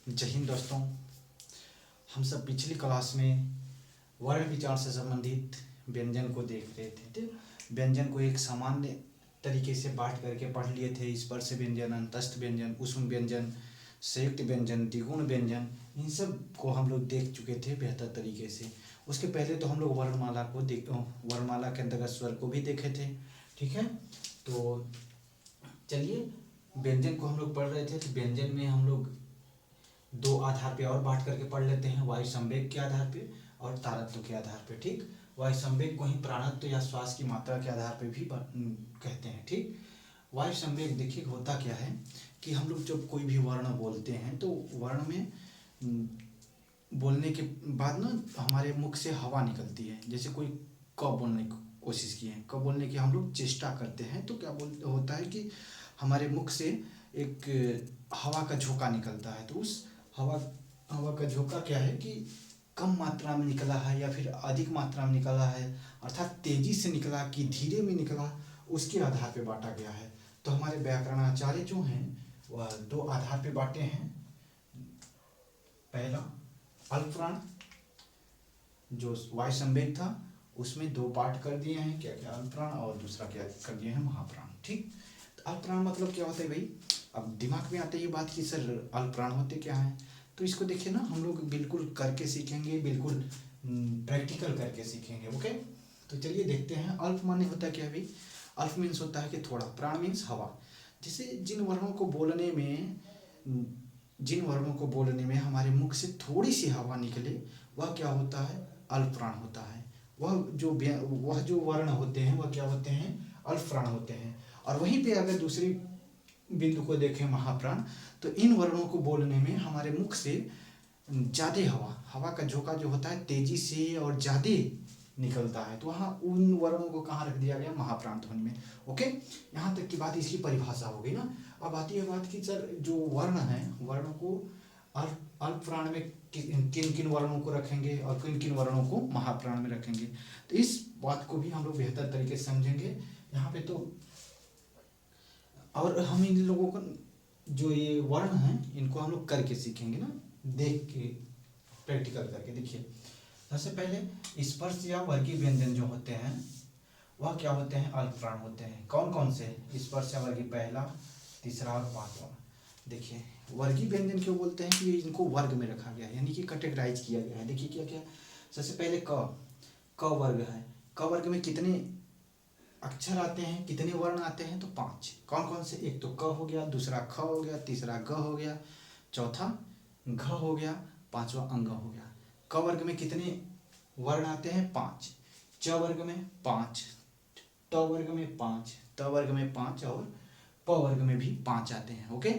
जय हिंद दोस्तों। हम सब पिछली क्लास में वर्ण विचार से संबंधित व्यंजन को देख रहे थे। तो व्यंजन को एक सामान्य तरीके से बांट करके पढ़ लिए थे। स्पर्श व्यंजन, अंतस्थ व्यंजन, ऊष्म व्यंजन, संयुक्त व्यंजन, द्विगुण व्यंजन, इन सब को हम लोग देख चुके थे बेहतर तरीके से। उसके पहले तो हम लोग वर्णमाला के अंतर्गत स्वर को भी देखे थे। ठीक है, तो चलिए व्यंजन को हम लोग पढ़ रहे थे। तो व्यंजन में हम लोग दो आधार पे और बांट करके पढ़ लेते हैं, वायु संवेग के आधार पे और तारत्व के आधार पे। ठीक, वायु संवेग को ही प्राणत्व या श्वास की मात्रा के आधार पे भी कहते हैं। ठीक, वायु संवेग देखिए होता क्या है कि हम लोग जब कोई भी वर्ण बोलते हैं तो वर्ण में बोलने के बाद ना हमारे मुख से हवा निकलती है। जैसे कोई क बोलने की कोशिश की है, क बोलने की हम लोग चेष्टा करते हैं तो क्या होता है कि हमारे मुख से एक हवा का झोंका निकलता है। तो उस हवा का झोंका क्या है कि कम मात्रा में निकला है या फिर अधिक मात्रा में निकला है, अर्थात तेजी से निकला कि धीरे में निकला, उसके आधार पे बांटा गया है। तो हमारे व्याकरणाचार्य जो हैं वह दो आधार पे बांटे हैं। पहला अल्पप्राण, जो वायु संवेग था उसमें दो पार्ट कर दिए हैं, क्या क्या अल्पप्राण, और दूसरा क्या कर दिए हैं महाप्राण। ठीक, तो अल्पप्राण मतलब क्या होता है भाई? अब दिमाग में आते ही बात कि सर अल्पप्राण होते क्या हैं। तो इसको देखिए ना, हम लोग बिल्कुल करके सीखेंगे, बिल्कुल प्रैक्टिकल करके सीखेंगे। ओके, तो चलिए देखते हैं। अल्प माने होता क्या है भाई? अल्प मीन्स होता है कि थोड़ा, प्राण मीन्स हवा। जैसे जिन वर्णों को बोलने में हमारे मुख से थोड़ी सी हवा निकले, वह क्या होता है? अल्पप्राण होता है। वह जो वर्ण होते हैं वह क्या होते हैं? अल्पप्राण होते हैं। और वहीं पे अगर दूसरी बिंदु को देखें महाप्राण, तो इन वर्णों को बोलने में हमारे मुख से ज़्यादा हवा का झोंका जो होता है तेजी से और ज़्यादा निकलता है। तो वहाँ उन वर्णों को कहाँ रख दिया गया? महाप्राण ध्वनि में। ओके, यहाँ तक की बात, इसकी परिभाषा हो गई ना। अब आती है बात कि सर जो वर्ण है, वर्ण को अल्पप्राण में किन किन वर्णों को रखेंगे और किन किन वर्णों को महाप्राण में रखेंगे। तो इस बात को भी हम लोग बेहतर तरीके से समझेंगे यहाँ पे। तो और हम इन लोगों को जो ये वर्ण हैं इनको हम लोग करके सीखेंगे ना, देख के प्रैक्टिकल करके। देखिए सबसे पहले स्पर्श या वर्गीय व्यंजन जो होते हैं वह क्या होते हैं? अल्पप्राण होते हैं। कौन कौन से? स्पर्श या वर्गीय, पहला, तीसरा और पांचवा। देखिए वर्गीय व्यंजन क्यों बोलते हैं कि इनको वर्ग में रखा गया है, यानी कि कैटेगराइज किया गया है। देखिए क्या क्या, सबसे पहले क वर्ग है। क वर्ग में कितने अक्षर आते हैं, कितने वर्ण आते हैं? तो 5। कौन कौन से? एक तो क हो गया, दूसरा ख हो गया, तीसरा ग हो गया, चौथा घ हो गया, पांचवा अंग हो गया। क वर्ग में कितने वर्ण आते हैं? 5। च वर्ग में 5, ट वर्ग में 5, त वर्ग में 5 और प वर्ग में भी 5 आते हैं। ओके,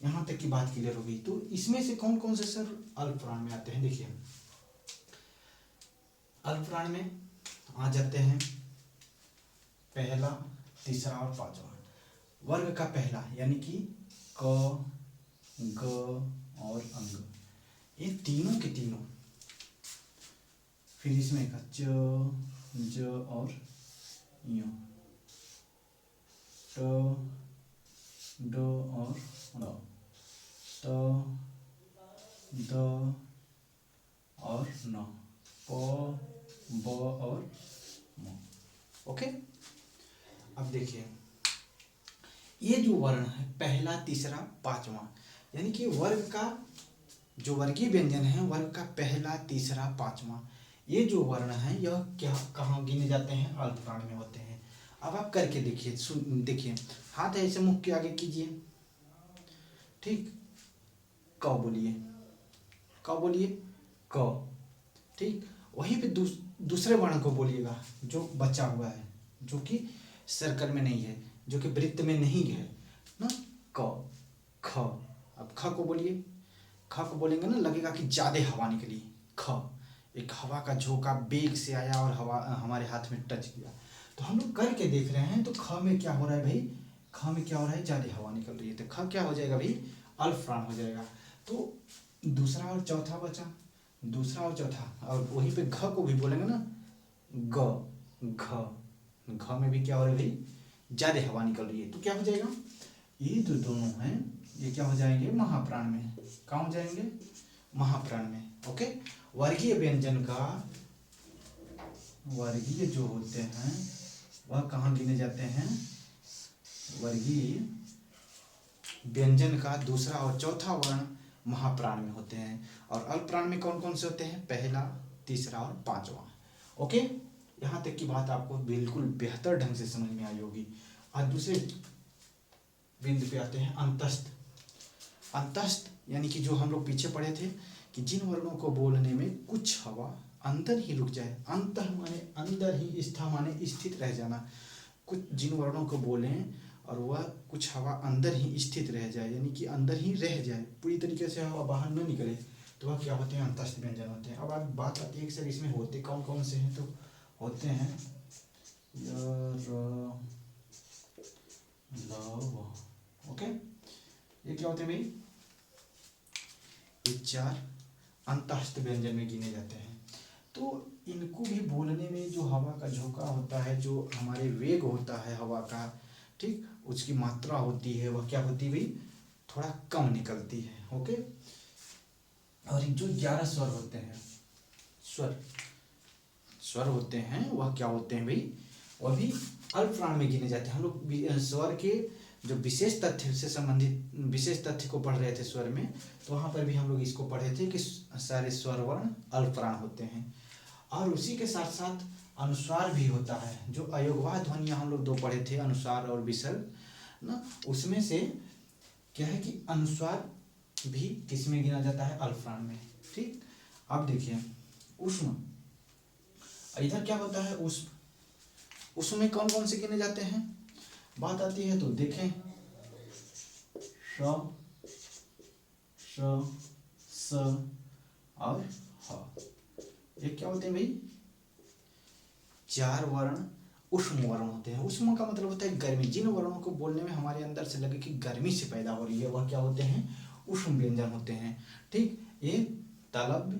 यहाँ तक की बात क्लियर हो गई। तो इसमें से कौन कौन से सर अल्पप्राण में आते हैं? देखिए अल्पप्राण में आ जाते हैं पहला, तीसरा और पांचवा। वर्ग का पहला यानी कि क, ग और अंग, ये तीनों के तीनों। फिर इसमें का च, ज और य, ट, ड और ड़, त, द और न, प, ब और म। ओके, अब देखिए ये जो वर्ण है पहला, तीसरा, पांचवा, यानी कि वर्ग का जो वर्गीय व्यंजन है, वर्ग का पहला, तीसरा, पांचवा, ये जो वर्ण है यह क्या कहाँ गिने जाते हैं? अल्पप्राण में होते हैं। अब आप करके देखिए, देखिए हाथ ऐसे मुख के आगे कीजिए। ठीक, क बोलिए, क बोलिए, क। ठीक, वहीं पे दूसरे वर्ण को बोलिएगा जो बचा हुआ है, जो कि सर्कल में नहीं है, जो कि वृत्त में नहीं है ना। क, ख। अब ख को बोलिए। ख को बोलेंगे ना, लगेगा कि ज्यादा हवा निकली। ख, एक हवा का झोंका बेग से आया और हवा हमारे हाथ में टच किया। तो हम लोग करके देख रहे हैं। तो ख में क्या हो रहा है भाई? ख में क्या हो रहा है? ज्यादा हवा निकल रही है। तो ख क्या हो जाएगा भाई? अल्पप्राण हो जाएगा। तो दूसरा और चौथा बचा, दूसरा और चौथा, और वहीं पे घ को भी बोलेंगे ना, ग, घ। घ में भी क्या हो रहा है भाई? ज्यादा हवा निकल रही है। तो क्या हो जाएगा? ये जो दोनों हैं ये क्या हो जाएंगे महाप्राण में, कहाँ हो जाएंगे महाप्राण में। ओके, वर्गीय व्यंजन का वर्गीय जो होते हैं वह कहाँ गिने जाते हैं, वर्गीय व्यंजन का दूसरा और चौथा वर्ण महाप्राण में होते हैं। और अल्पप्राण में कौन कौन से होते हैं, पहला, तीसरा और पांचवा। ओके, यहाँ तक की बात आपको बिल्कुल बेहतर ढंग से समझ में आई होगी। आज दूसरे बिंदु पे आते हैं, अंतस्थ। अंतस्थ यानी कि जो हम लोग पीछे पढ़े थे कि जिन वर्णों को बोलने में कुछ हवा अंदर ही रुक जाए, अंत माने अंदर ही, स्थ माने स्थित रह जाना, कुछ जिन वर्णों को बोलें और वह कुछ हवा अंदर ही स्थित रह जाए, यानी कि अंदर ही रह जाए, पूरी तरीके से हवा बाहर न निकले, तो वह क्या होते हैं, अंतस्थ व्यंजन होते हैं। अब आप बात आती है कि सर इसमें होते कौन कौन से हैं, तो होते हैं ओके, ये क्या होते हैं भाई, ये चार अंतस्थ व्यंजन में गिने जाते हैं। तो इनको भी बोलने में जो हवा का झोंका होता है, जो हमारे वेग होता है हवा का, ठीक, उसकी मात्रा होती है वह क्या होती है भाई, थोड़ा कम निकलती है। ओके, और जो 11 स्वर होते हैं, स्वर होते हैं वह क्या होते हैं भाई, वह भी अल्पप्राण में गिने जाते हैं। हम लोग स्वर के जो विशेष तथ्य से संबंधित विशेष तथ्य को पढ़ रहे थे स्वर में, तो वहाँ पर भी हम लोग इसको पढ़े थे कि सारे स्वर वर्ण अल्पप्राण होते हैं। और उसी के साथ साथ अनुस्वार भी होता है, जो अयोगवाह ध्वनियाँ हम लोग दो पढ़े थे, अनुस्वार और विसर्ग ना, उसमें से क्या है कि अनुस्वार भी किसमें गिना जाता है, अल्पप्राण में। ठीक, अब देखिए उष्म, इधर क्या होता है उष्म, उसमें कौन कौन से गिने जाते हैं, बात आती है तो देखें, श, स और ह, ये क्या होते हैं भाई, चार वर्ण उष्म वर्ण होते हैं। उष्म का मतलब होता है गर्मी, जिन वर्णों को बोलने में हमारे अंदर से लगे कि गर्मी से पैदा हो रही है, वह क्या होते हैं, उष्म व्यंजन होते हैं। ठीक, ये तालव्य,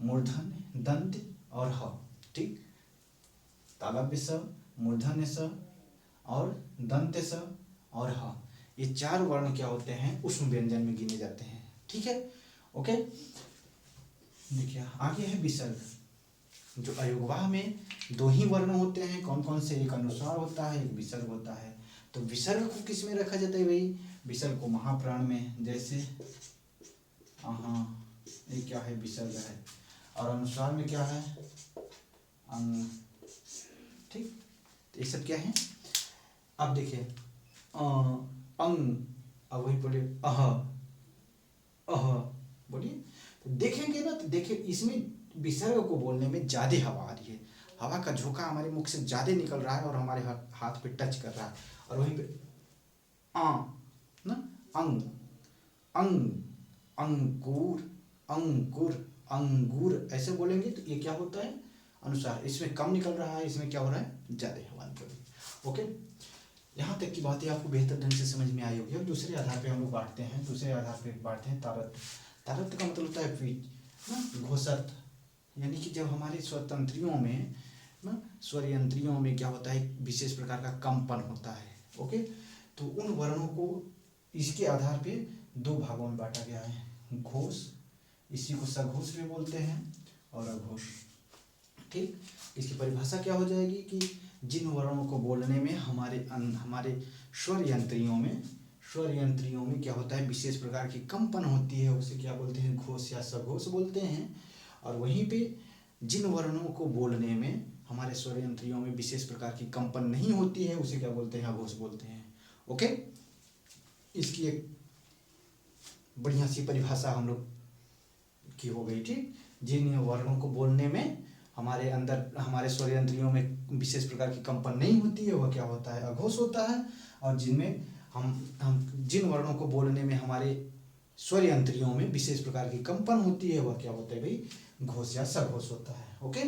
मूर्धन्य, दंत और ह। ठीक, तालव्य स, मूर्धन्य स और दंत स और ह, ये चार वर्ण क्या होते हैं, उष्म व्यंजन में गिने जाते हैं। ठीक है, ओके, देखिए आगे है विसर्ग। जो अयोगवाह में दो ही वर्ण होते हैं, कौन कौन से, एक अनुस्वार होता है, एक विसर्ग होता है। तो विसर्ग को किस में रखा जाता है भाई, विसर्ग को महाप्राण में, जैसे ये क्या है, विसर्ग है। और अनुस्वार में क्या है, अंग। ठीक, तो ये सब क्या है, अब देखिए अंग, अब वही बोलिए बोलिए, तो देखेंगे ना, तो देखिए इसमें विसर्ग को बोलने में ज्यादा हवा आ रही है, हवा का झोंका हमारे मुख से ज्यादा निकल रहा है और हमारे हाथ पे टच कर रहा है। और वहीं पे ना, अंग, अंग, अंकुर, अंकुर, अंगूर, ऐसे बोलेंगे तो ये क्या होता है, अनुसार, इसमें कम निकल रहा है, इसमें क्या हो रहा है, ज्यादा हवा निकल रही है। ओके, यहाँ तक की बातें आपको बेहतर ढंग से समझ में आई होगी। और दूसरे आधार पे हम लोग बांटते हैं, दूसरे आधार पे बांटते हैं तारत्य। तारत्य का मतलब होता है पीठ ना, घोषत, यानी कि जब हमारे स्वतंत्रियों में ना, स्वर यंत्रियों में क्या होता है, विशेष प्रकार का कंपन होता है। ओके, तो उन वर्णों को इसके आधार पे दो भागों में बांटा गया है, घोष, इसी को सघोष भी बोलते हैं, और अघोष। ठीक, इसकी परिभाषा क्या हो जाएगी कि जिन वर्णों को बोलने में हमारे स्वर यंत्रियों में क्या होता है, विशेष प्रकार की कंपन होती है, उसे क्या बोलते हैं, घोष या सघोष बोलते हैं। और वहीं पे जिन वर्णों को बोलने में हमारे स्वर यंत्रियों में विशेष प्रकार की कंपन नहीं होती है, उसे क्या बोलते हैं, अघोष बोलते हैं। ओके, इसकी एक बढ़िया सी परिभाषा हम लोग की हो गई। ठीक, जिन वर्णों को बोलने में हमारे स्वर यंत्रियों में विशेष प्रकार की कंपन नहीं होती है, वह क्या होता है, अघोष होता है। और जिनमें हम जिन वर्णों को बोलने में हमारे स्वर यंत्रियों में विशेष प्रकार की कंपन होती है, वह क्या होता है भाई, घोष या सघोष होता है। ओके,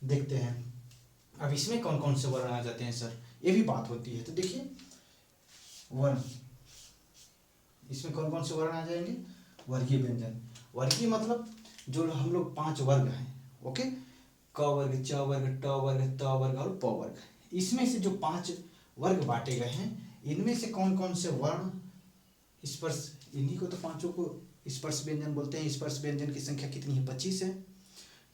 देखते हैं अब इसमें कौन कौन से वर्ण आ जाते हैं सर, ये भी बात होती है। तो देखिए वर्ण, इसमें कौन कौन से वर्ण आ जाएंगे, वर्गीय व्यंजन। वर्गीय मतलब जो हम लोग 5 वर्ग हैं, ओके, क वर्ग, च वर्ग, ट वर्ग, त वर्ग और प वर्ग। इसमें से जो 5 वर्ग बांटे गए हैं, इनमें से कौन कौन से वर्ण स्पर्श, इन्हीं को तो पांचों को स्पर्श व्यंजन बोलते हैं। स्पर्श व्यंजन की संख्या कितनी है? 25 है।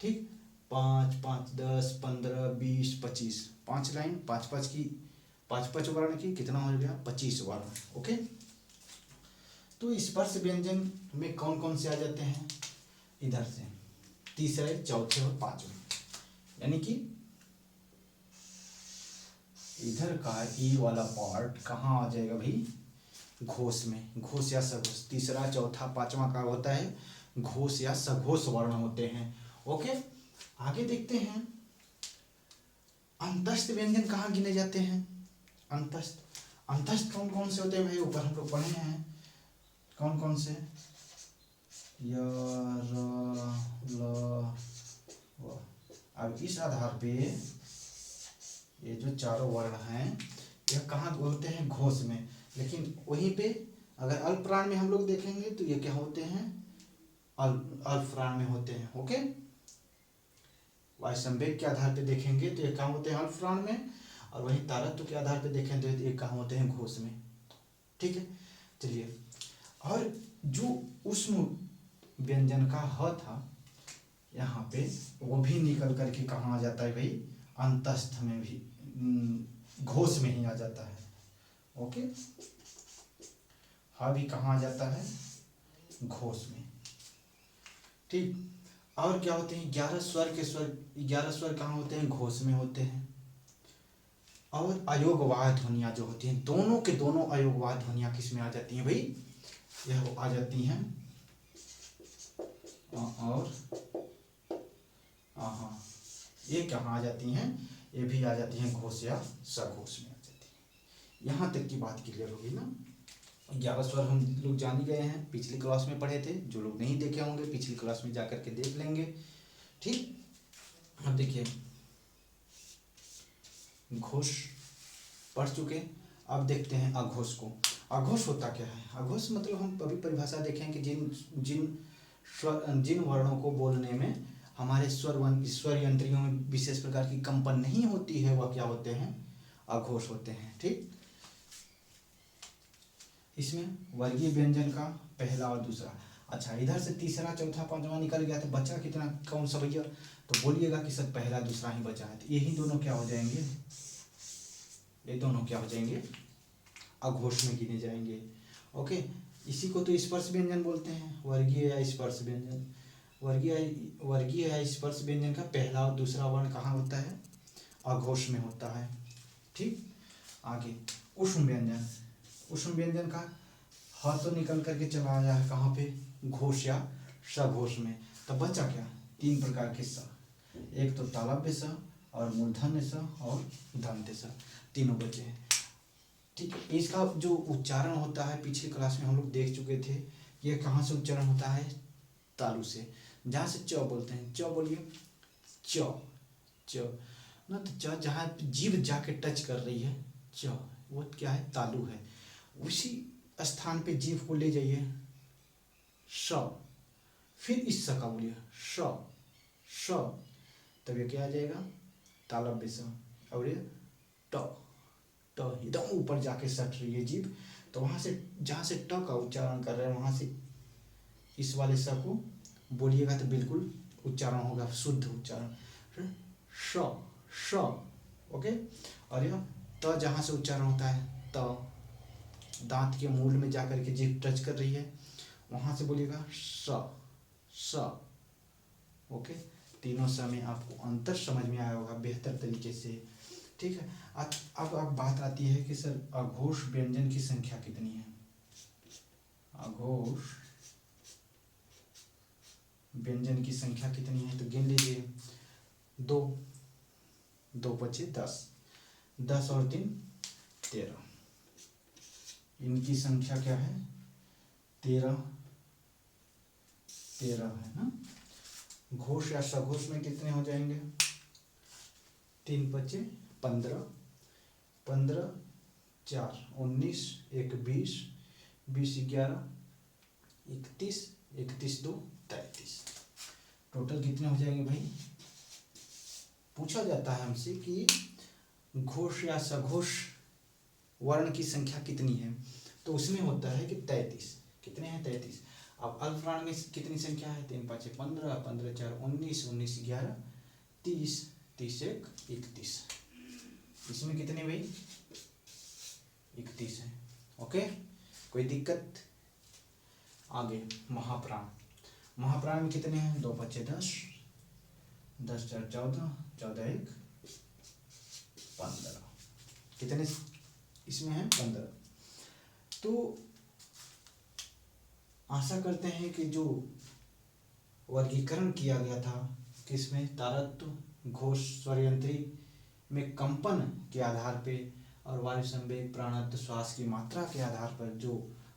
ठीक, 5 5 10 15 20 25, 5 लाइन, 5 5 की 5 5 वर्ण की कितना हो गया? 25 वर्ण। ओके, तो स्पर्श व्यंजन में कौन कौन से आ जाते हैं? इधर से तीसरे, चौथे और पांचवें, यानी कि इधर का ई वाला पार्ट कहाँ आ जाएगा भाई? घोष में। घोष या सघोष, तीसरा चौथा पांचवा का होता है घोष या सघोष वर्ण होते हैं। ओके, आगे देखते हैं अंतस्थ व्यंजन कहाँ गिने जाते हैं? अंतस्थ, अंतस्थ कौन कौन से होते हैं भाई? ऊपर हम लोग पढ़े हैं कौन कौन से, य र ल व। अब इस आधार पे ये जो चारों वर्ण हैं यह कहाँ होते हैं? घोष में। लेकिन वहीं पे अगर अल्प प्राण में हम लोग देखेंगे तो ये क्या होते हैं? अल्प प्राण में होते हैं। ओके, वायसंवेग के आधार पे देखेंगे तो ये कहाँ होते हैं? अल्प प्राण में। और वहीं तारत्व के आधार पे देखें तो ये कहाँ होते हैं? घोष में। ठीक है, चलिए, और जो उष्म व्यंजन का ह था यहाँ पे, वो भी निकल करके कहाँ आ जाता है भाई? अंतस्थ में भी, घोष में ही आ जाता है। ओके, हा भी कहाँ आ जाता है? घोष में। ठीक, और क्या होते हैं? 11 स्वर के स्वर, 11 स्वर कहाँ होते हैं? घोष में होते हैं। और अयोगवाह ध्वनियाँ जो होती हैं, दोनों के दोनों अयोगवाह ध्वनियाँ किस में आ जाती हैं भाई? यह आ जाती हैं और हाँ, ये कहाँ आ जाती हैं? ये भी आ जाती हैं घोष या सघोष में आ जाती हैं। यहाँ तक की बात क्लियर होगी ना? 11 स्वर हम लोग जान ही गए हैं, पिछली क्लास में पढ़े थे। जो लोग नहीं देखे होंगे पिछली क्लास में जा करके देख लेंगे। ठीक, अब देखिए घोष पढ़ चुके, अब देखते हैं अघोष को। अघोष होता क्या है? अघोष मतलब हम अभी परिभाषा देखें कि जिन वर्णों को बोलने में हमारे स्वर यंत्रियों में विशेष प्रकार की कंपन नहीं होती है, वह क्या होते हैं? अघोष होते हैं। ठीक, इसमें वर्गीय व्यंजन का पहला और दूसरा, अच्छा इधर से तीसरा चौथा पांचवा निकल गया तो बचा कितना, कौन सा भैया? तो बोलिएगा कि सर पहला दूसरा ही बचा है। तो यही दोनों क्या हो जाएंगे? ये दोनों क्या हो जाएंगे? अघोष में गिने जाएंगे। ओके, इसी को तो स्पर्श व्यंजन बोलते हैं, वर्गीय या स्पर्श व्यंजन। वर्गीय या स्पर्श व्यंजन का पहला और दूसरा वर्ण कहाँ होता है? अघोष में होता है। ठीक, आगे उष्म व्यंजन। उष्म व्यंजन का ह तो निकल करके चला आया है कहाँ पे? घोष या सघोष में। तो बचा क्या? 3 प्रकार के स, एक तो तालव्य स और मूर्धन्य स और दंत्य स, तीनों बचे हैं। ठीक है, इसका जो उच्चारण होता है पिछली क्लास में हम लोग देख चुके थे। ये कहाँ से उच्चारण होता है? तालु से, जहाँ से च बोलते हैं। च बोलिए, च च ना, तो च जहाँ जीभ जाके टच कर रही है, च वो क्या है? तालु है। उसी स्थान पे जीभ को ले जाइए, श, फिर इस स का बोलिए, श श, तब ये क्या आ जाएगा? तालव्य स। और ये ट, ट एकदम ऊपर जाके सट रही है जीभ, तो वहां से जहाँ से ट का उच्चारण कर रहे हैं वहां से इस वाले स को बोलिएगा तो बिल्कुल उच्चारण होगा, शुद्ध उच्चारण, श श। ओके, और यह त जहाँ से उच्चारण होता है त, दांत के मूल में जाकर के जीभ टच कर रही है, वहां से बोलिएगा स स। ओके, तीनों स में आपको अंतर समझ में आया होगा बेहतर तरीके से। ठीक है, अब बात आती है कि सर अघोष व्यंजन की संख्या कितनी है? अघोष व्यंजन की संख्या कितनी है? तो गिन लीजिए, 2 2 बचे 10, 10 और 3 13, इनकी संख्या क्या है? 13 13 है ना। घोष या सघोष में कितने हो जाएंगे? 3 बचे 15, 15 4 19, 1 20, 20 11 31, 31 2 33, टोटल कितने हो जाएंगे भाई? पूछा जाता है हमसे कि घोष या सघोष वर्ण की संख्या कितनी है, तो उसमें होता है कि 33। कितने हैं? 33। अब अल्पप्राण में कितनी संख्या है? 3 5 15, 15 4 19, 19 11 30, 30 1 31। इसमें कितने भाई? 31 है। ओके, कोई दिक्कत? आगे महाप्राण। महाप्राण में कितने हैं? 2 5 10, 10 4 14, 14 1 15। कितने इसमें है? 15। तो आशा करते हैं कि जो वर्गीकरण किया गया था किसमें? तारत्व, घोष, स्वरयंत्री में कंपन के आधार पे और वायु संवेग, प्राणत्व, श्वास की मात्रा के आधार पर जो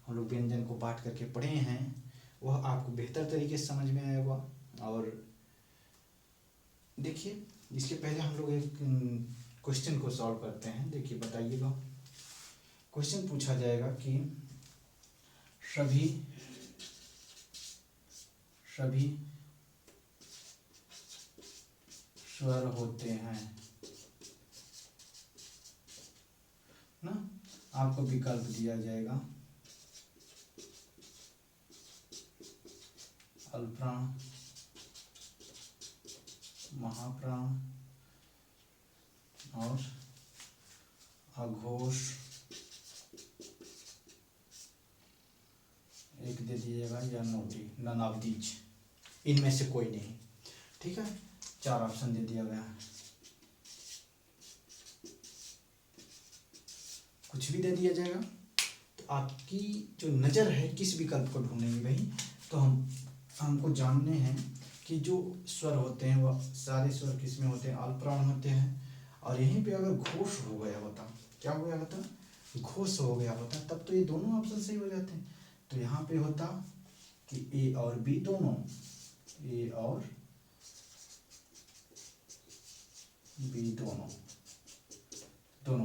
हम लोग व्यंजन को बांट करके पढ़े हैं वह आपको बेहतर तरीके से समझ में आया होगा। और देखिए, इसके पहले हम लोग एक क्वेश्चन को सॉल्व करते हैं। देखिए बताइएगा, क्वेश्चन पूछा जाएगा कि सभी स्वर होते हैं ना। आपको विकल्प दिया जाएगा अल्पप्राण, महाप्राण और अघोष। एक दे दीजिएगा या नोटी, नन ऑफ दीज, इनमें से कोई नहीं। ठीक है, 4 ऑप्शन दे दिया गया है, कुछ भी दे दिया जाएगा। तो आपकी जो नज़र है किस विकल्प को ढूंढने में भाई, तो हमको जानने हैं कि जो स्वर होते हैं वह सारे स्वर किस में होते हैं? अल्पप्राण होते हैं। और यहीं पे अगर घोष हो गया होता, क्या हो गया होता? घोष हो गया होता, तब तो ये दोनों ऑप्शन सही हो जाते हैं। तो यहाँ पे होता कि ए और बी दोनों, ए और बी दोनों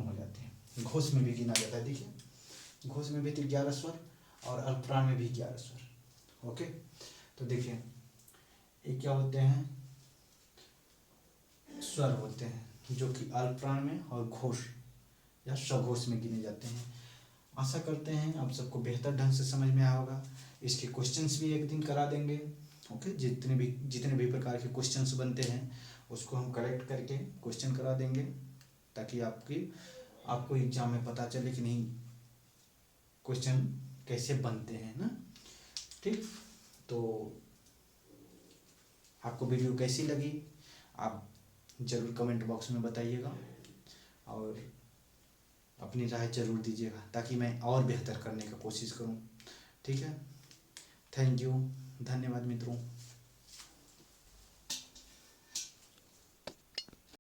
हो जाते हैं। घोष में भी गिना जाता है। देखिए, घोष में भी तो 11 स्वर और अल्पप्राण में भी 11 स्वर। ओके, तो देखिए ये क्या होते हैं? स्वर होते हैं जो कि अल्पप्राण में और घोष या सघोष में गिने जाते हैं। आशा करते हैं आप सबको बेहतर ढंग से समझ में आया होगा। इसके क्वेश्चंस भी एक दिन करा देंगे। ओके, जितने भी प्रकार के क्वेश्चंस बनते हैं उसको हम कलेक्ट करके क्वेश्चन करा देंगे, ताकि आपको एग्जाम में पता चले कि नहीं क्वेश्चन कैसे बनते हैं ना। ठीक, तो आपको वीडियो कैसी लगी आप ज़रूर कमेंट बॉक्स में बताइएगा और अपनी राय ज़रूर दीजिएगा, ताकि मैं और बेहतर करने का कोशिश करूं। ठीक है, थैंक यू, धन्यवाद मित्रों।